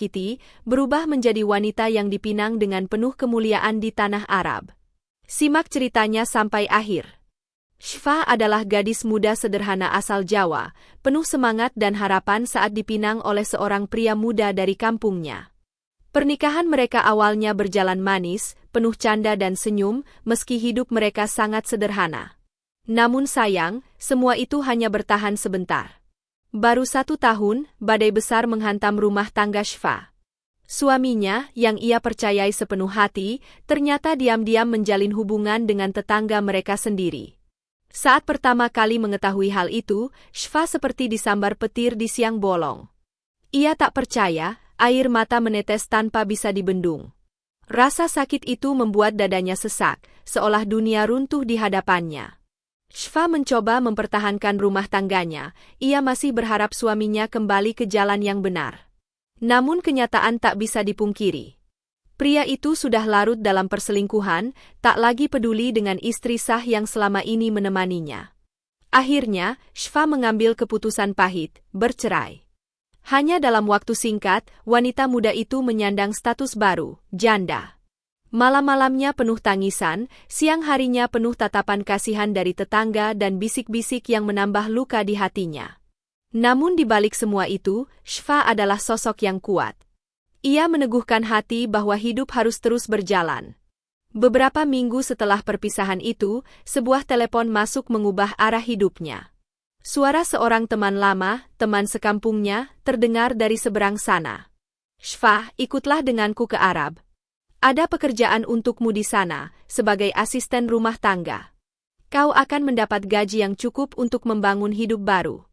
disakiti, berubah menjadi wanita yang dipinang dengan penuh kemuliaan di tanah Arab. Simak ceritanya sampai akhir. Shfa adalah gadis muda sederhana asal Jawa, penuh semangat dan harapan saat dipinang oleh seorang pria muda dari kampungnya. Pernikahan mereka awalnya berjalan manis, penuh canda dan senyum, meski hidup mereka sangat sederhana. Namun sayang, semua itu hanya bertahan sebentar. Baru 1 tahun, badai besar menghantam rumah tangga Shfa. Suaminya, yang ia percayai sepenuh hati, ternyata diam-diam menjalin hubungan dengan tetangga mereka sendiri. Saat pertama kali mengetahui hal itu, Shfa seperti disambar petir di siang bolong. Ia tak percaya, air mata menetes tanpa bisa dibendung. Rasa sakit itu membuat dadanya sesak, seolah dunia runtuh di hadapannya. Shfa mencoba mempertahankan rumah tangganya, ia masih berharap suaminya kembali ke jalan yang benar. Namun kenyataan tak bisa dipungkiri. Pria itu sudah larut dalam perselingkuhan, tak lagi peduli dengan istri sah yang selama ini menemaninya. Akhirnya, Shfa mengambil keputusan pahit, bercerai. Hanya dalam waktu singkat, wanita muda itu menyandang status baru, janda. Malam-malamnya penuh tangisan, siang harinya penuh tatapan kasihan dari tetangga dan bisik-bisik yang menambah luka di hatinya. Namun di balik semua itu, Shfa adalah sosok yang kuat. Ia meneguhkan hati bahwa hidup harus terus berjalan. Beberapa minggu setelah perpisahan itu, sebuah telepon masuk mengubah arah hidupnya. Suara seorang teman lama, teman sekampungnya, terdengar dari seberang sana. "Shfa, ikutlah denganku ke Arab. Ada pekerjaan untukmu di sana, sebagai asisten rumah tangga. Kau akan mendapat gaji yang cukup untuk membangun hidup baru."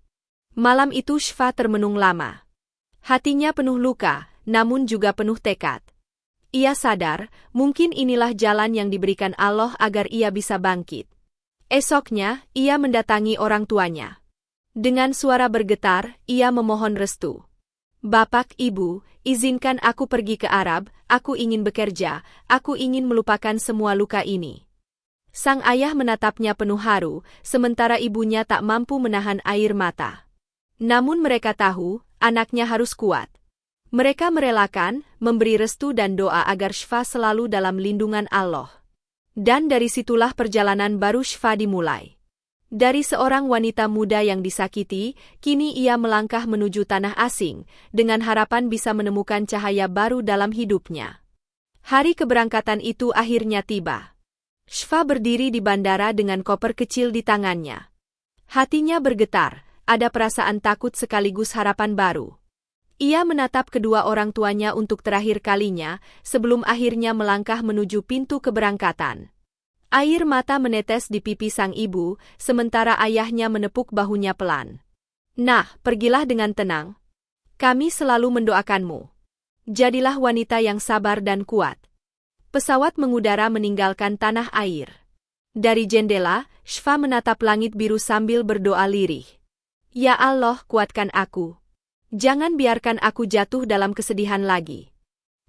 Malam itu Shfa termenung lama. Hatinya penuh luka, namun juga penuh tekad. Ia sadar, mungkin inilah jalan yang diberikan Allah agar ia bisa bangkit. Esoknya, ia mendatangi orang tuanya. Dengan suara bergetar, ia memohon restu. "Bapak, Ibu, izinkan aku pergi ke Arab, aku ingin bekerja, aku ingin melupakan semua luka ini." Sang ayah menatapnya penuh haru, sementara ibunya tak mampu menahan air mata. Namun mereka tahu, anaknya harus kuat. Mereka merelakan, memberi restu dan doa agar Shfa selalu dalam lindungan Allah. Dan dari situlah perjalanan baru Shfa dimulai. Dari seorang wanita muda yang disakiti, kini ia melangkah menuju tanah asing, dengan harapan bisa menemukan cahaya baru dalam hidupnya. Hari keberangkatan itu akhirnya tiba. Shfa berdiri di bandara dengan koper kecil di tangannya. Hatinya bergetar, ada perasaan takut sekaligus harapan baru. Ia menatap kedua orang tuanya untuk terakhir kalinya, sebelum akhirnya melangkah menuju pintu keberangkatan. Air mata menetes di pipi sang ibu, sementara ayahnya menepuk bahunya pelan. "Nah, pergilah dengan tenang. Kami selalu mendoakanmu. Jadilah wanita yang sabar dan kuat." Pesawat mengudara meninggalkan tanah air. Dari jendela, Shfa menatap langit biru sambil berdoa lirih. "Ya Allah, kuatkan aku. Jangan biarkan aku jatuh dalam kesedihan lagi."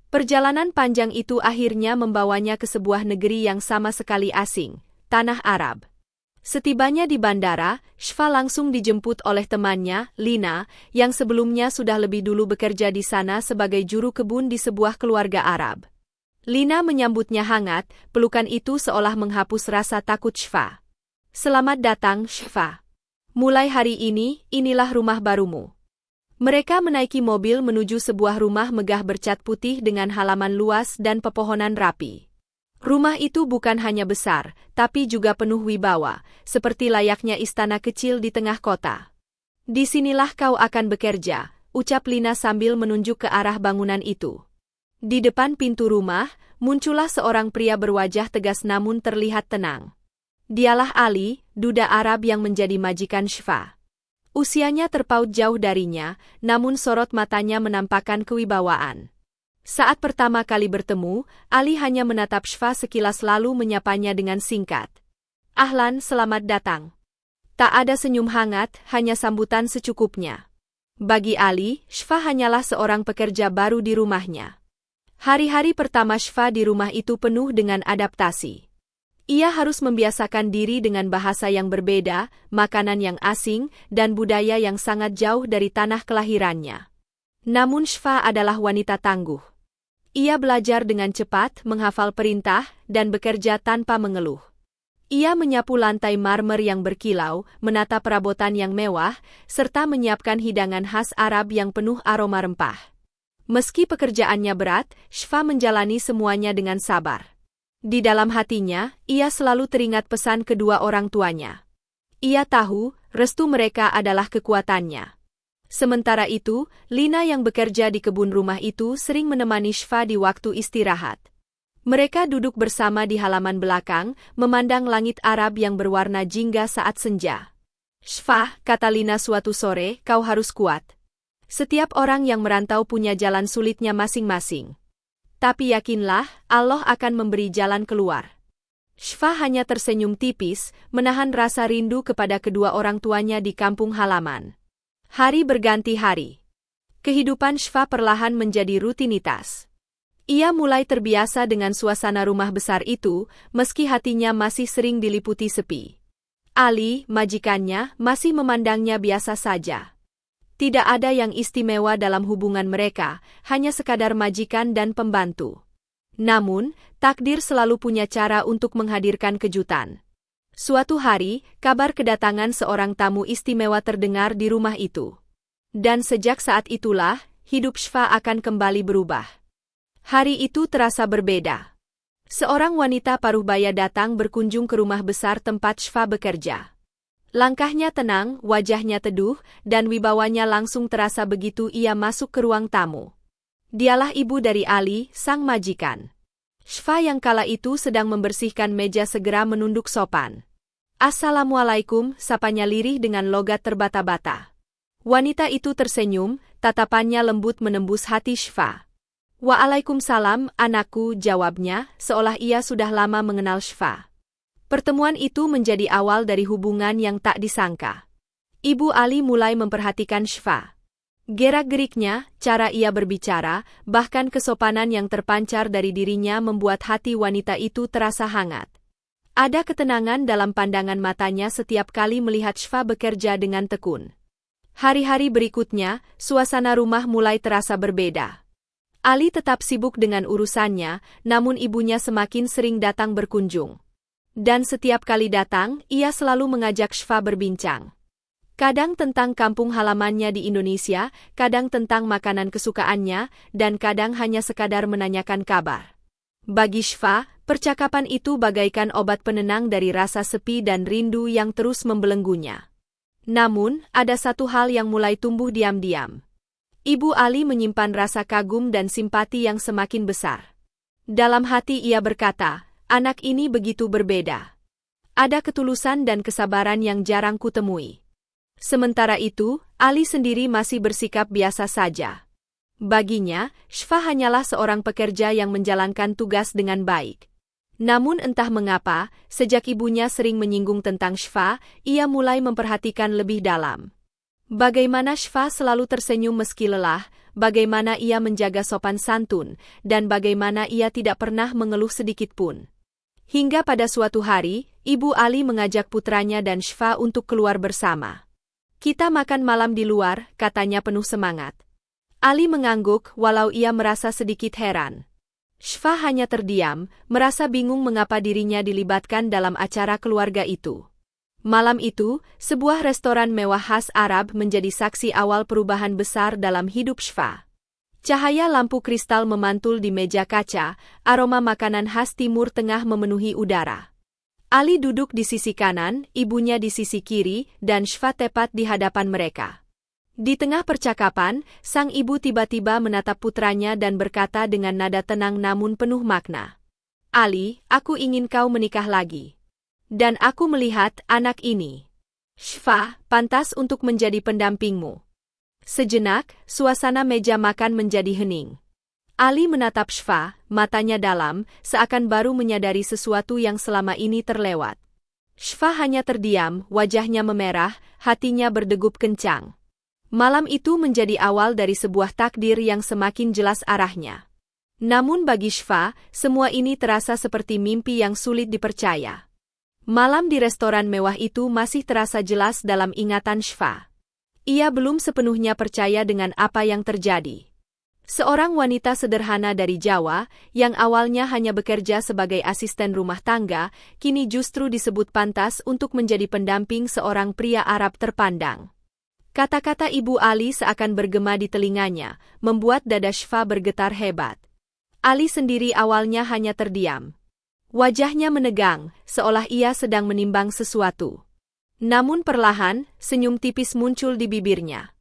Perjalanan panjang itu akhirnya membawanya ke sebuah negeri yang sama sekali asing, tanah Arab. Setibanya di bandara, Shfa langsung dijemput oleh temannya, Lina, yang sebelumnya sudah lebih dulu bekerja di sana sebagai juru kebun di sebuah keluarga Arab. Lina menyambutnya hangat, pelukan itu seolah menghapus rasa takut Shfa. "Selamat datang, Shfa. Mulai hari ini, inilah rumah barumu." Mereka menaiki mobil menuju sebuah rumah megah bercat putih dengan halaman luas dan pepohonan rapi. Rumah itu bukan hanya besar, tapi juga penuh wibawa, seperti layaknya istana kecil di tengah kota. "Disinilah kau akan bekerja," ucap Lina sambil menunjuk ke arah bangunan itu. Di depan pintu rumah, muncullah seorang pria berwajah tegas namun terlihat tenang. Dialah Ali, duda Arab yang menjadi majikan Shfa. Usianya terpaut jauh darinya, namun sorot matanya menampakkan kewibawaan. Saat pertama kali bertemu, Ali hanya menatap Shfa sekilas lalu menyapanya dengan singkat. "Ahlan, selamat datang." Tak ada senyum hangat, hanya sambutan secukupnya. Bagi Ali, Shfa hanyalah seorang pekerja baru di rumahnya. Hari-hari pertama Shfa di rumah itu penuh dengan adaptasi. Ia harus membiasakan diri dengan bahasa yang berbeda, makanan yang asing, dan budaya yang sangat jauh dari tanah kelahirannya. Namun Shfa adalah wanita tangguh. Ia belajar dengan cepat, menghafal perintah, dan bekerja tanpa mengeluh. Ia menyapu lantai marmer yang berkilau, menata perabotan yang mewah, serta menyiapkan hidangan khas Arab yang penuh aroma rempah. Meski pekerjaannya berat, Shfa menjalani semuanya dengan sabar. Di dalam hatinya, ia selalu teringat pesan kedua orang tuanya. Ia tahu, restu mereka adalah kekuatannya. Sementara itu, Lina yang bekerja di kebun rumah itu sering menemani Shfa di waktu istirahat. Mereka duduk bersama di halaman belakang, memandang langit Arab yang berwarna jingga saat senja. "Shfa," kata Lina suatu sore, "kau harus kuat. Setiap orang yang merantau punya jalan sulitnya masing-masing. Tapi yakinlah, Allah akan memberi jalan keluar." Shfa hanya tersenyum tipis, menahan rasa rindu kepada kedua orang tuanya di kampung halaman. Hari berganti hari. Kehidupan Shfa perlahan menjadi rutinitas. Ia mulai terbiasa dengan suasana rumah besar itu, meski hatinya masih sering diliputi sepi. Ali, majikannya, masih memandangnya biasa saja. Tidak ada yang istimewa dalam hubungan mereka, hanya sekadar majikan dan pembantu. Namun, takdir selalu punya cara untuk menghadirkan kejutan. Suatu hari, kabar kedatangan seorang tamu istimewa terdengar di rumah itu. Dan sejak saat itulah, hidup Shfa akan kembali berubah. Hari itu terasa berbeda. Seorang wanita paruh baya datang berkunjung ke rumah besar tempat Shfa bekerja. Langkahnya tenang, wajahnya teduh, dan wibawanya langsung terasa begitu ia masuk ke ruang tamu. Dialah ibu dari Ali, sang majikan. Shfa yang kala itu sedang membersihkan meja segera menunduk sopan. "Assalamualaikum," sapanya lirih dengan logat terbata-bata. Wanita itu tersenyum, tatapannya lembut menembus hati Shfa. "Waalaikumsalam, anakku," jawabnya, seolah ia sudah lama mengenal Shfa. Pertemuan itu menjadi awal dari hubungan yang tak disangka. Ibu Ali mulai memperhatikan Shfa. Gerak-geriknya, cara ia berbicara, bahkan kesopanan yang terpancar dari dirinya membuat hati wanita itu terasa hangat. Ada ketenangan dalam pandangan matanya setiap kali melihat Shfa bekerja dengan tekun. Hari-hari berikutnya, suasana rumah mulai terasa berbeda. Ali tetap sibuk dengan urusannya, namun ibunya semakin sering datang berkunjung. Dan setiap kali datang, ia selalu mengajak Shfa berbincang. Kadang tentang kampung halamannya di Indonesia, kadang tentang makanan kesukaannya, dan kadang hanya sekadar menanyakan kabar. Bagi Shfa, percakapan itu bagaikan obat penenang dari rasa sepi dan rindu yang terus membelenggunya. Namun, ada satu hal yang mulai tumbuh diam-diam. Ibu Ali menyimpan rasa kagum dan simpati yang semakin besar. Dalam hati ia berkata, "Anak ini begitu berbeda. Ada ketulusan dan kesabaran yang jarang kutemui." Sementara itu, Ali sendiri masih bersikap biasa saja. Baginya, Shfa hanyalah seorang pekerja yang menjalankan tugas dengan baik. Namun entah mengapa, sejak ibunya sering menyinggung tentang Shfa, ia mulai memperhatikan lebih dalam. Bagaimana Shfa selalu tersenyum meski lelah, bagaimana ia menjaga sopan santun, dan bagaimana ia tidak pernah mengeluh sedikit pun. Hingga pada suatu hari, Ibu Ali mengajak putranya dan Shfa untuk keluar bersama. "Kita makan malam di luar," katanya penuh semangat. Ali mengangguk walau ia merasa sedikit heran. Shfa hanya terdiam, merasa bingung mengapa dirinya dilibatkan dalam acara keluarga itu. Malam itu, sebuah restoran mewah khas Arab menjadi saksi awal perubahan besar dalam hidup Shfa. Cahaya lampu kristal memantul di meja kaca, aroma makanan khas Timur Tengah memenuhi udara. Ali duduk di sisi kanan, ibunya di sisi kiri, dan Shfa tepat di hadapan mereka. Di tengah percakapan, sang ibu tiba-tiba menatap putranya dan berkata dengan nada tenang namun penuh makna. "Ali, aku ingin kau menikah lagi. Dan aku melihat anak ini, Shfa, pantas untuk menjadi pendampingmu." Sejenak, suasana meja makan menjadi hening. Ali menatap Shfa, matanya dalam, seakan baru menyadari sesuatu yang selama ini terlewat. Shfa hanya terdiam, wajahnya memerah, hatinya berdegup kencang. Malam itu menjadi awal dari sebuah takdir yang semakin jelas arahnya. Namun bagi Shfa, semua ini terasa seperti mimpi yang sulit dipercaya. Malam di restoran mewah itu masih terasa jelas dalam ingatan Shfa. Ia belum sepenuhnya percaya dengan apa yang terjadi. Seorang wanita sederhana dari Jawa, yang awalnya hanya bekerja sebagai asisten rumah tangga, kini justru disebut pantas untuk menjadi pendamping seorang pria Arab terpandang. Kata-kata Ibu Ali seakan bergema di telinganya, membuat dada Shfa bergetar hebat. Ali sendiri awalnya hanya terdiam. Wajahnya menegang, seolah ia sedang menimbang sesuatu. Namun perlahan, senyum tipis muncul di bibirnya.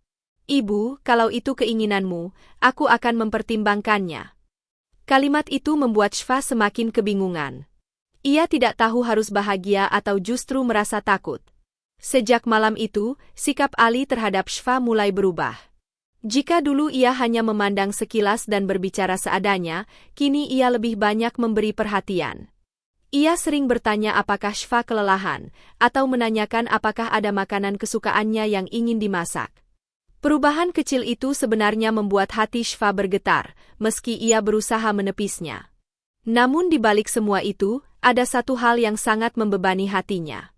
Ibu, kalau itu keinginanmu, aku akan mempertimbangkannya. Kalimat itu membuat Shfa semakin kebingungan. Ia tidak tahu harus bahagia atau justru merasa takut. Sejak malam itu, sikap Ali terhadap Shfa mulai berubah. Jika dulu ia hanya memandang sekilas dan berbicara seadanya, kini ia lebih banyak memberi perhatian. Ia sering bertanya apakah Shfa kelelahan, atau menanyakan apakah ada makanan kesukaannya yang ingin dimasak. Perubahan kecil itu sebenarnya membuat hati Shfa bergetar, meski ia berusaha menepisnya. Namun di balik semua itu, ada satu hal yang sangat membebani hatinya.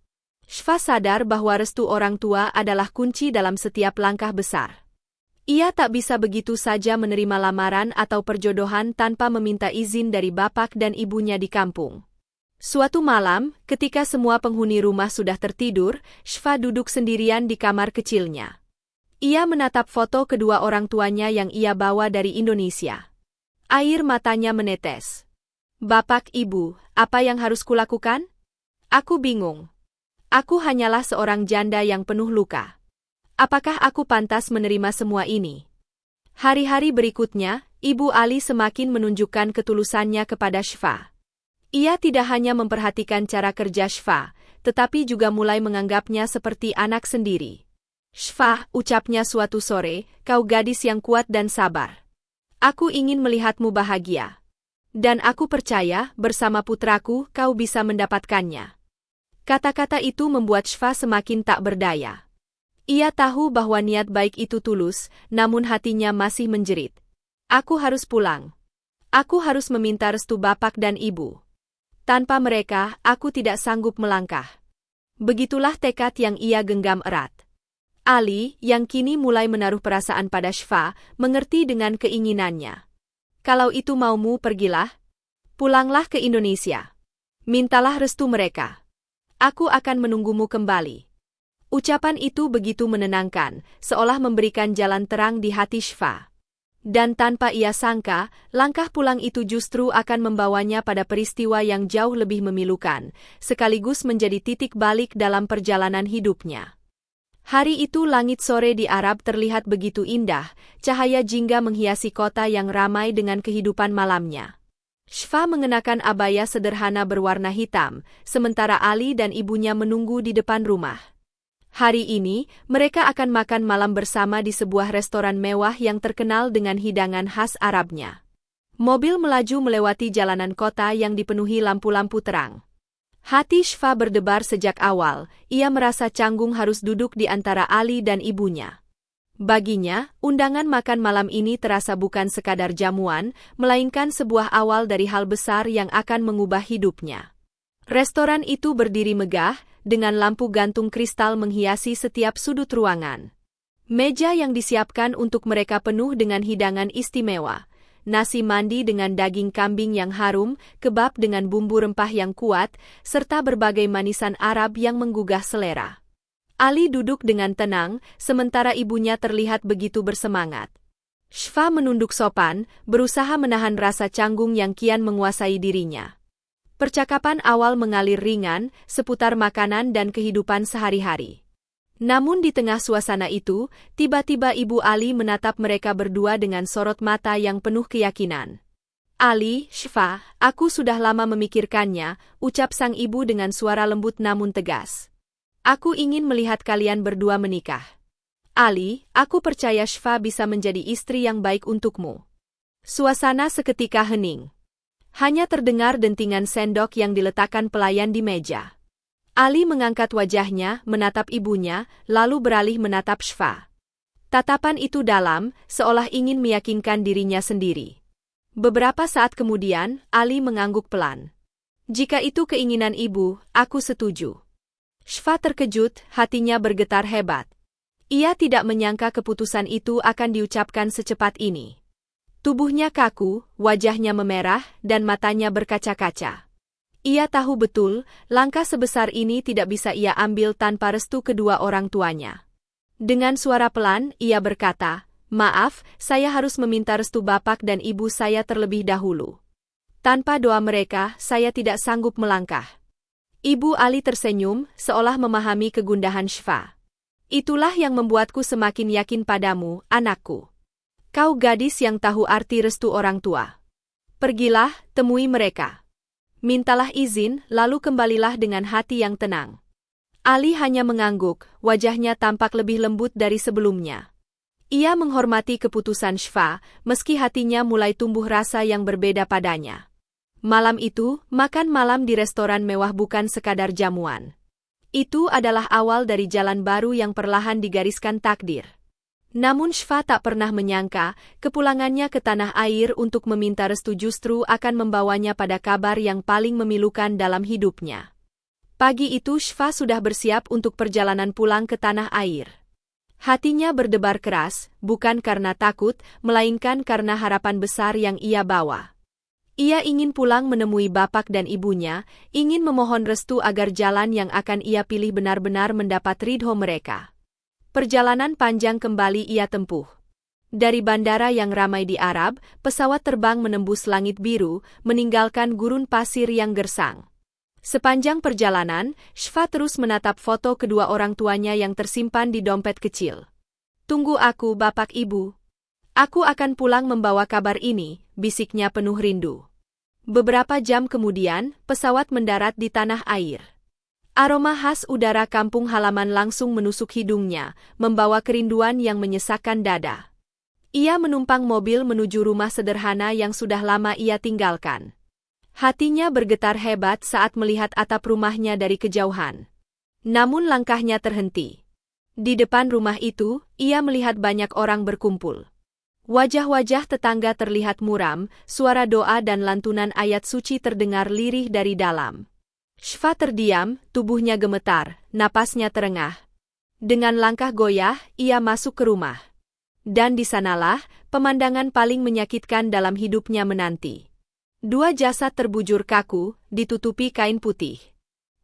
Shfa sadar bahwa restu orang tua adalah kunci dalam setiap langkah besar. Ia tak bisa begitu saja menerima lamaran atau perjodohan tanpa meminta izin dari bapak dan ibunya di kampung. Suatu malam, ketika semua penghuni rumah sudah tertidur, Shfa duduk sendirian di kamar kecilnya. Ia menatap foto kedua orang tuanya yang ia bawa dari Indonesia. Air matanya menetes. Bapak, Ibu, apa yang harus kulakukan? Aku bingung. Aku hanyalah seorang janda yang penuh luka. Apakah aku pantas menerima semua ini? Hari-hari berikutnya, Ibu Ali semakin menunjukkan ketulusannya kepada Shfa. Ia tidak hanya memperhatikan cara kerja Shfa, tetapi juga mulai menganggapnya seperti anak sendiri. Shfa, ucapnya suatu sore, kau gadis yang kuat dan sabar. Aku ingin melihatmu bahagia. Dan aku percaya, bersama putraku, kau bisa mendapatkannya. Kata-kata itu membuat Shfa semakin tak berdaya. Ia tahu bahwa niat baik itu tulus, namun hatinya masih menjerit. Aku harus pulang. Aku harus meminta restu bapak dan ibu. Tanpa mereka, aku tidak sanggup melangkah. Begitulah tekad yang ia genggam erat. Ali, yang kini mulai menaruh perasaan pada Shfa, mengerti dengan keinginannya. Kalau itu maumu, pergilah. Pulanglah ke Indonesia. Mintalah restu mereka. Aku akan menunggumu kembali. Ucapan itu begitu menenangkan, seolah memberikan jalan terang di hati Shfa. Dan tanpa ia sangka, langkah pulang itu justru akan membawanya pada peristiwa yang jauh lebih memilukan, sekaligus menjadi titik balik dalam perjalanan hidupnya. Hari itu langit sore di Arab terlihat begitu indah, cahaya jingga menghiasi kota yang ramai dengan kehidupan malamnya. Shfa mengenakan abaya sederhana berwarna hitam, sementara Ali dan ibunya menunggu di depan rumah. Hari ini, mereka akan makan malam bersama di sebuah restoran mewah yang terkenal dengan hidangan khas Arabnya. Mobil melaju melewati jalanan kota yang dipenuhi lampu-lampu terang. Hati Shfa berdebar sejak awal, ia merasa canggung harus duduk di antara Ali dan ibunya. Baginya, undangan makan malam ini terasa bukan sekadar jamuan, melainkan sebuah awal dari hal besar yang akan mengubah hidupnya. Restoran itu berdiri megah, dengan lampu gantung kristal menghiasi setiap sudut ruangan. Meja yang disiapkan untuk mereka penuh dengan hidangan istimewa. Nasi mandi dengan daging kambing yang harum, kebab dengan bumbu rempah yang kuat, serta berbagai manisan Arab yang menggugah selera. Ali duduk dengan tenang, sementara ibunya terlihat begitu bersemangat. Shfa menunduk sopan, berusaha menahan rasa canggung yang kian menguasai dirinya. Percakapan awal mengalir ringan, seputar makanan dan kehidupan sehari-hari. Namun di tengah suasana itu, tiba-tiba Ibu Ali menatap mereka berdua dengan sorot mata yang penuh keyakinan. Ali, Shfa, aku sudah lama memikirkannya, ucap sang ibu dengan suara lembut namun tegas. Aku ingin melihat kalian berdua menikah. Ali, aku percaya Shfa bisa menjadi istri yang baik untukmu. Suasana seketika hening. Hanya terdengar dentingan sendok yang diletakkan pelayan di meja. Ali mengangkat wajahnya, menatap ibunya, lalu beralih menatap Shfa. Tatapan itu dalam, seolah ingin meyakinkan dirinya sendiri. Beberapa saat kemudian, Ali mengangguk pelan. Jika itu keinginan ibu, aku setuju. Shfa terkejut, hatinya bergetar hebat. Ia tidak menyangka keputusan itu akan diucapkan secepat ini. Tubuhnya kaku, wajahnya memerah, dan matanya berkaca-kaca. Ia tahu betul, langkah sebesar ini tidak bisa ia ambil tanpa restu kedua orang tuanya. Dengan suara pelan, ia berkata, "Maaf, saya harus meminta restu bapak dan ibu saya terlebih dahulu. Tanpa doa mereka, saya tidak sanggup melangkah." Ibu Ali tersenyum, seolah memahami kegundahan Shfa. "Itulah yang membuatku semakin yakin padamu, anakku. Kau gadis yang tahu arti restu orang tua. Pergilah, temui mereka. Mintalah izin, lalu kembalilah dengan hati yang tenang." Ali hanya mengangguk, wajahnya tampak lebih lembut dari sebelumnya. Ia menghormati keputusan Shfa, meski hatinya mulai tumbuh rasa yang berbeda padanya. Malam itu, makan malam di restoran mewah bukan sekadar jamuan. Itu adalah awal dari jalan baru yang perlahan digariskan takdir. Namun Shfa tak pernah menyangka, kepulangannya ke tanah air untuk meminta restu justru akan membawanya pada kabar yang paling memilukan dalam hidupnya. Pagi itu Shfa sudah bersiap untuk perjalanan pulang ke tanah air. Hatinya berdebar keras, bukan karena takut, melainkan karena harapan besar yang ia bawa. Ia ingin pulang menemui bapak dan ibunya, ingin memohon restu agar jalan yang akan ia pilih benar-benar mendapat ridho mereka. Perjalanan panjang kembali ia tempuh. Dari bandara yang ramai di Arab, pesawat terbang menembus langit biru, meninggalkan gurun pasir yang gersang. Sepanjang perjalanan, Shfa terus menatap foto kedua orang tuanya yang tersimpan di dompet kecil. "Tunggu aku, bapak ibu. Aku akan pulang membawa kabar ini," bisiknya penuh rindu. Beberapa jam kemudian, pesawat mendarat di tanah air. Aroma khas udara kampung halaman langsung menusuk hidungnya, membawa kerinduan yang menyesakkan dada. Ia menumpang mobil menuju rumah sederhana yang sudah lama ia tinggalkan. Hatinya bergetar hebat saat melihat atap rumahnya dari kejauhan. Namun langkahnya terhenti. Di depan rumah itu, ia melihat banyak orang berkumpul. Wajah-wajah tetangga terlihat muram, suara doa dan lantunan ayat suci terdengar lirih dari dalam. Shfa terdiam, tubuhnya gemetar, napasnya terengah. Dengan langkah goyah, ia masuk ke rumah. Dan di sanalah, pemandangan paling menyakitkan dalam hidupnya menanti. Dua jasad terbujur kaku, ditutupi kain putih.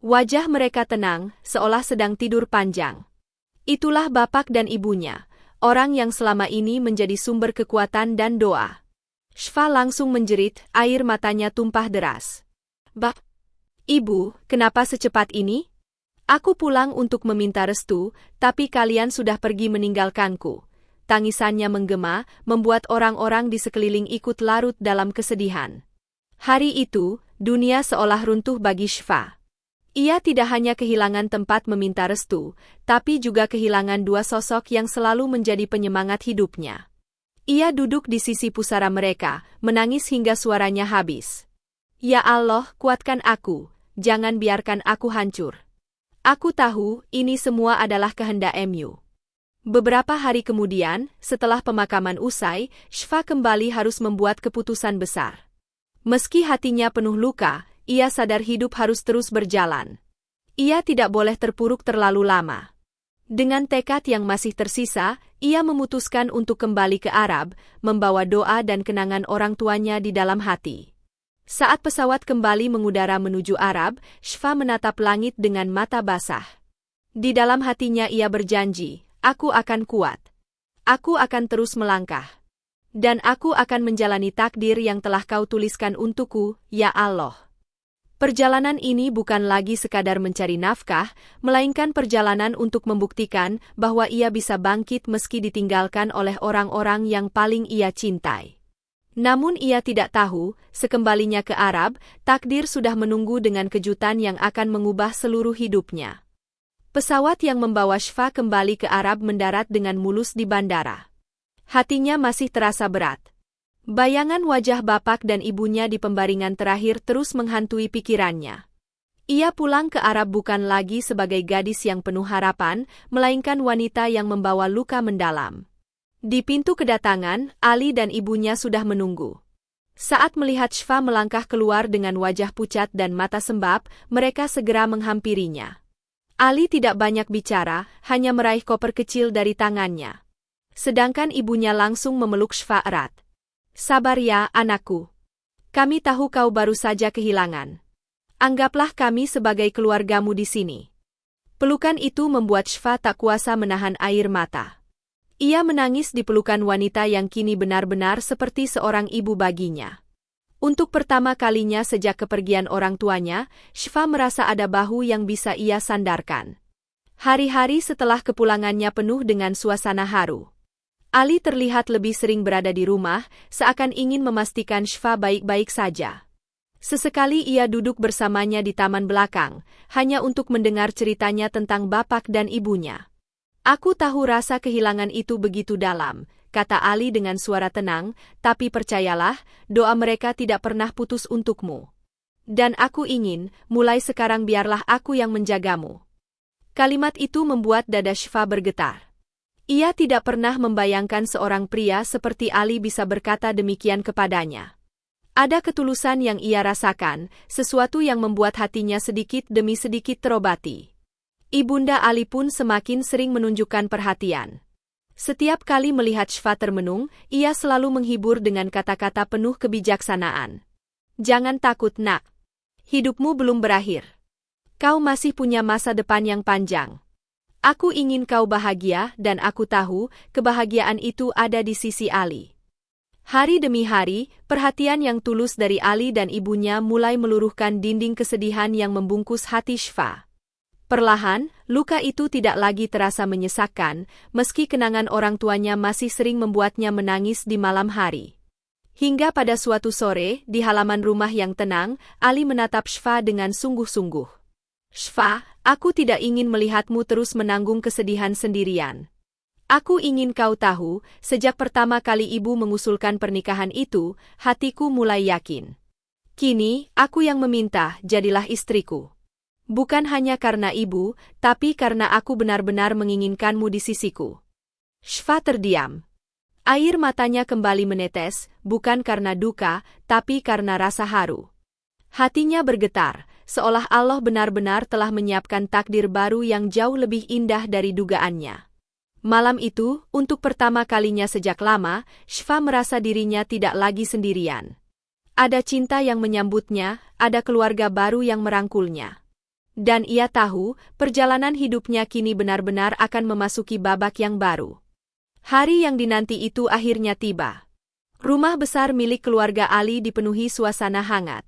Wajah mereka tenang, seolah sedang tidur panjang. Itulah bapak dan ibunya, orang yang selama ini menjadi sumber kekuatan dan doa. Shfa langsung menjerit, air matanya tumpah deras. "Ibu, kenapa secepat ini? Aku pulang untuk meminta restu, tapi kalian sudah pergi meninggalkanku." Tangisannya menggema, membuat orang-orang di sekeliling ikut larut dalam kesedihan. Hari itu, dunia seolah runtuh bagi Shfa. Ia tidak hanya kehilangan tempat meminta restu, tapi juga kehilangan dua sosok yang selalu menjadi penyemangat hidupnya. Ia duduk di sisi pusara mereka, menangis hingga suaranya habis. "Ya Allah, kuatkan aku, jangan biarkan aku hancur. Aku tahu, ini semua adalah kehendak MU." Beberapa hari kemudian, setelah pemakaman usai, Shfa kembali harus membuat keputusan besar. Meski hatinya penuh luka, ia sadar hidup harus terus berjalan. Ia tidak boleh terpuruk terlalu lama. Dengan tekad yang masih tersisa, ia memutuskan untuk kembali ke Arab, membawa doa dan kenangan orang tuanya di dalam hati. Saat pesawat kembali mengudara menuju Arab, Shfa menatap langit dengan mata basah. Di dalam hatinya ia berjanji, "Aku akan kuat. Aku akan terus melangkah. Dan aku akan menjalani takdir yang telah kau tuliskan untukku, ya Allah." Perjalanan ini bukan lagi sekadar mencari nafkah, melainkan perjalanan untuk membuktikan bahwa ia bisa bangkit meski ditinggalkan oleh orang-orang yang paling ia cintai. Namun ia tidak tahu, sekembalinya ke Arab, takdir sudah menunggu dengan kejutan yang akan mengubah seluruh hidupnya. Pesawat yang membawa Shfa kembali ke Arab mendarat dengan mulus di bandara. Hatinya masih terasa berat. Bayangan wajah bapak dan ibunya di pembaringan terakhir terus menghantui pikirannya. Ia pulang ke Arab bukan lagi sebagai gadis yang penuh harapan, melainkan wanita yang membawa luka mendalam. Di pintu kedatangan, Ali dan ibunya sudah menunggu. Saat melihat Shfa melangkah keluar dengan wajah pucat dan mata sembab, mereka segera menghampirinya. Ali tidak banyak bicara, hanya meraih koper kecil dari tangannya. Sedangkan ibunya langsung memeluk Shfa erat. Sabar ya, anakku. Kami tahu kau baru saja kehilangan. Anggaplah kami sebagai keluargamu di sini. Pelukan itu membuat Shfa tak kuasa menahan air mata. Ia menangis di pelukan wanita yang kini benar-benar seperti seorang ibu baginya. Untuk pertama kalinya sejak kepergian orang tuanya, Shfa merasa ada bahu yang bisa ia sandarkan. Hari-hari setelah kepulangannya penuh dengan suasana haru. Ali terlihat lebih sering berada di rumah, seakan ingin memastikan Shfa baik-baik saja. Sesekali ia duduk bersamanya di taman belakang, hanya untuk mendengar ceritanya tentang bapak dan ibunya. Aku tahu rasa kehilangan itu begitu dalam, kata Ali dengan suara tenang, tapi percayalah, doa mereka tidak pernah putus untukmu. Dan aku ingin, mulai sekarang biarlah aku yang menjagamu. Kalimat itu membuat dada Shfa bergetar. Ia tidak pernah membayangkan seorang pria seperti Ali bisa berkata demikian kepadanya. Ada ketulusan yang ia rasakan, sesuatu yang membuat hatinya sedikit demi sedikit terobati. Ibunda Ali pun semakin sering menunjukkan perhatian. Setiap kali melihat Shfa termenung, ia selalu menghibur dengan kata-kata penuh kebijaksanaan. Jangan takut, nak. Hidupmu belum berakhir. Kau masih punya masa depan yang panjang. Aku ingin kau bahagia dan aku tahu kebahagiaan itu ada di sisi Ali. Hari demi hari, perhatian yang tulus dari Ali dan ibunya mulai meluruhkan dinding kesedihan yang membungkus hati Shfa. Perlahan, luka itu tidak lagi terasa menyesakkan, meski kenangan orang tuanya masih sering membuatnya menangis di malam hari. Hingga pada suatu sore, di halaman rumah yang tenang, Ali menatap Shfa dengan sungguh-sungguh. Shfa, aku tidak ingin melihatmu terus menanggung kesedihan sendirian. Aku ingin kau tahu, sejak pertama kali ibu mengusulkan pernikahan itu, hatiku mulai yakin. Kini, aku yang meminta, jadilah istriku. Bukan hanya karena ibu, tapi karena aku benar-benar menginginkanmu di sisiku. Shfa terdiam. Air matanya kembali menetes, bukan karena duka, tapi karena rasa haru. Hatinya bergetar, seolah Allah benar-benar telah menyiapkan takdir baru yang jauh lebih indah dari dugaannya. Malam itu, untuk pertama kalinya sejak lama, Shfa merasa dirinya tidak lagi sendirian. Ada cinta yang menyambutnya, ada keluarga baru yang merangkulnya. Dan ia tahu, perjalanan hidupnya kini benar-benar akan memasuki babak yang baru. Hari yang dinanti itu akhirnya tiba. Rumah besar milik keluarga Ali dipenuhi suasana hangat.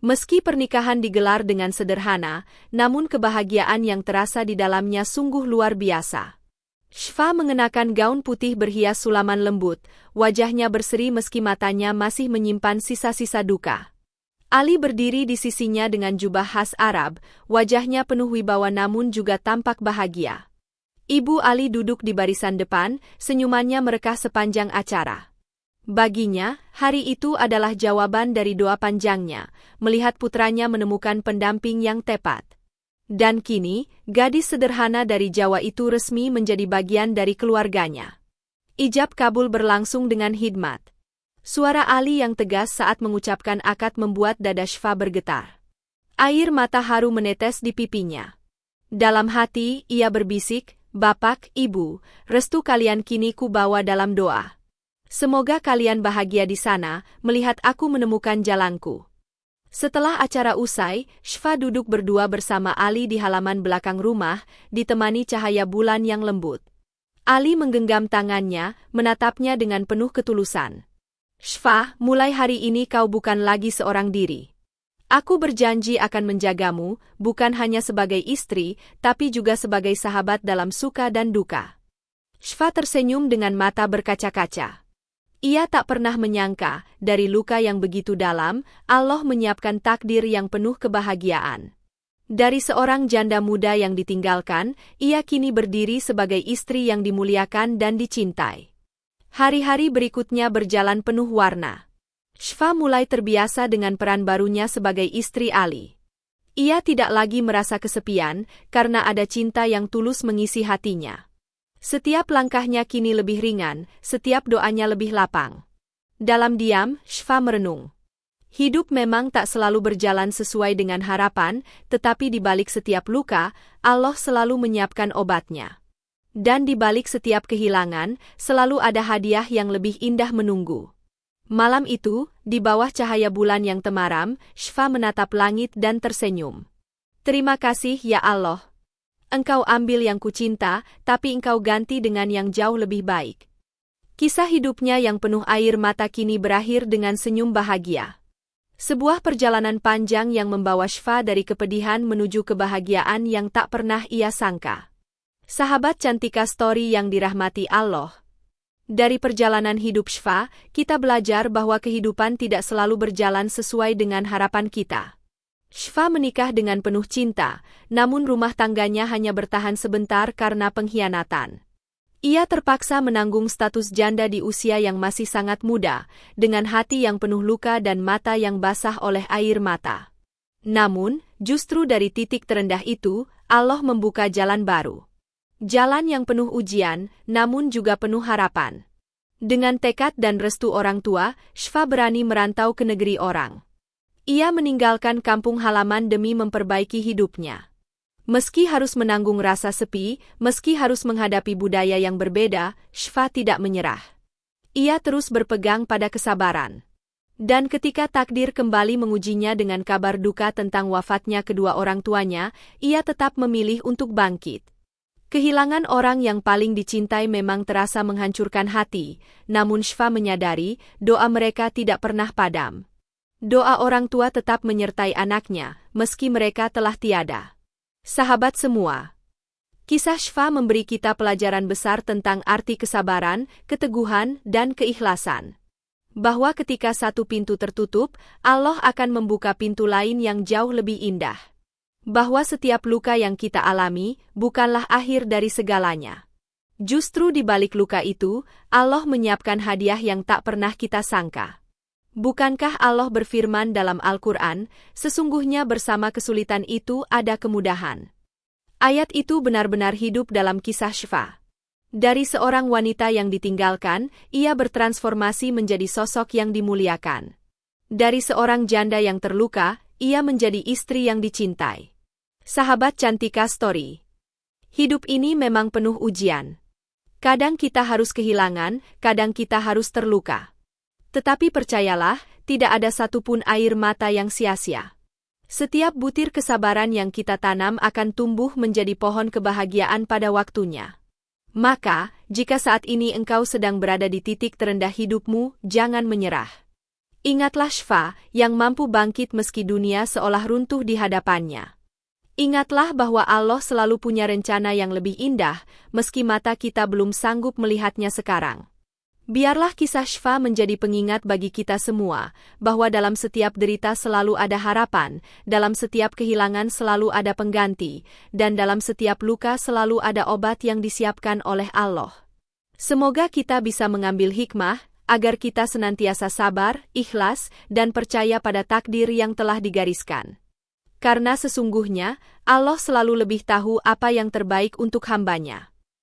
Meski pernikahan digelar dengan sederhana, namun kebahagiaan yang terasa di dalamnya sungguh luar biasa. Shfa mengenakan gaun putih berhias sulaman lembut, wajahnya berseri meski matanya masih menyimpan sisa-sisa duka. Ali berdiri di sisinya dengan jubah khas Arab, wajahnya penuh wibawa namun juga tampak bahagia. Ibu Ali duduk di barisan depan, senyumannya merekah sepanjang acara. Baginya, hari itu adalah jawaban dari doa panjangnya, melihat putranya menemukan pendamping yang tepat. Dan kini, gadis sederhana dari Jawa itu resmi menjadi bagian dari keluarganya. Ijab kabul berlangsung dengan hikmat. Suara Ali yang tegas saat mengucapkan akad membuat dada Shfa bergetar. Air mata haru menetes di pipinya. Dalam hati, ia berbisik, "Bapak, Ibu, restu kalian kini ku bawa dalam doa. Semoga kalian bahagia di sana, melihat aku menemukan jalanku." Setelah acara usai, Shfa duduk berdua bersama Ali di halaman belakang rumah, ditemani cahaya bulan yang lembut. Ali menggenggam tangannya, menatapnya dengan penuh ketulusan. "Shfa, mulai hari ini kau bukan lagi seorang diri. Aku berjanji akan menjagamu, bukan hanya sebagai istri, tapi juga sebagai sahabat dalam suka dan duka." Shfa tersenyum dengan mata berkaca-kaca. Ia tak pernah menyangka, dari luka yang begitu dalam, Allah menyiapkan takdir yang penuh kebahagiaan. Dari seorang janda muda yang ditinggalkan, ia kini berdiri sebagai istri yang dimuliakan dan dicintai. Hari-hari berikutnya berjalan penuh warna. Shfa mulai terbiasa dengan peran barunya sebagai istri Ali. Ia tidak lagi merasa kesepian, karena ada cinta yang tulus mengisi hatinya. Setiap langkahnya kini lebih ringan, setiap doanya lebih lapang. Dalam diam, Shfa merenung. Hidup memang tak selalu berjalan sesuai dengan harapan, tetapi di balik setiap luka, Allah selalu menyiapkan obatnya. Dan di balik setiap kehilangan, selalu ada hadiah yang lebih indah menunggu. Malam itu, di bawah cahaya bulan yang temaram, Shfa menatap langit dan tersenyum. Terima kasih ya Allah. Engkau ambil yang kucinta, tapi engkau ganti dengan yang jauh lebih baik. Kisah hidupnya yang penuh air mata kini berakhir dengan senyum bahagia. Sebuah perjalanan panjang yang membawa Shfa dari kepedihan menuju kebahagiaan yang tak pernah ia sangka. Sahabat Cantika Story yang dirahmati Allah. Dari perjalanan hidup Shfa, kita belajar bahwa kehidupan tidak selalu berjalan sesuai dengan harapan kita. Shfa menikah dengan penuh cinta, namun rumah tangganya hanya bertahan sebentar karena pengkhianatan. Ia terpaksa menanggung status janda di usia yang masih sangat muda, dengan hati yang penuh luka dan mata yang basah oleh air mata. Namun, justru dari titik terendah itu, Allah membuka jalan baru. Jalan yang penuh ujian, namun juga penuh harapan. Dengan tekad dan restu orang tua, Shfa berani merantau ke negeri orang. Ia meninggalkan kampung halaman demi memperbaiki hidupnya. Meski harus menanggung rasa sepi, meski harus menghadapi budaya yang berbeda, Shfa tidak menyerah. Ia terus berpegang pada kesabaran. Dan ketika takdir kembali mengujinya dengan kabar duka tentang wafatnya kedua orang tuanya, ia tetap memilih untuk bangkit. Kehilangan orang yang paling dicintai memang terasa menghancurkan hati, namun Shfa menyadari doa mereka tidak pernah padam. Doa orang tua tetap menyertai anaknya, meski mereka telah tiada. Sahabat semua, kisah Shfa memberi kita pelajaran besar tentang arti kesabaran, keteguhan, dan keikhlasan. Bahwa ketika satu pintu tertutup, Allah akan membuka pintu lain yang jauh lebih indah. Bahwa setiap luka yang kita alami bukanlah akhir dari segalanya. Justru di balik luka itu, Allah menyiapkan hadiah yang tak pernah kita sangka. Bukankah Allah berfirman dalam Al-Quran, sesungguhnya bersama kesulitan itu ada kemudahan. Ayat itu benar-benar hidup dalam kisah Shfa. Dari seorang wanita yang ditinggalkan, ia bertransformasi menjadi sosok yang dimuliakan. Dari seorang janda yang terluka, ia menjadi istri yang dicintai. Sahabat Cantika Story. Hidup ini memang penuh ujian. Kadang kita harus kehilangan, kadang kita harus terluka. Tetapi percayalah, tidak ada satupun air mata yang sia-sia. Setiap butir kesabaran yang kita tanam akan tumbuh menjadi pohon kebahagiaan pada waktunya. Maka, jika saat ini engkau sedang berada di titik terendah hidupmu, jangan menyerah. Ingatlah Shfa, yang mampu bangkit meski dunia seolah runtuh di hadapannya. Ingatlah bahwa Allah selalu punya rencana yang lebih indah, meski mata kita belum sanggup melihatnya sekarang. Biarlah kisah Shfa menjadi pengingat bagi kita semua, bahwa dalam setiap derita selalu ada harapan, dalam setiap kehilangan selalu ada pengganti, dan dalam setiap luka selalu ada obat yang disiapkan oleh Allah. Semoga kita bisa mengambil hikmah, agar kita senantiasa sabar, ikhlas, dan percaya pada takdir yang telah digariskan. Karena sesungguhnya, Allah selalu lebih tahu apa yang terbaik untuk hamba-Nya.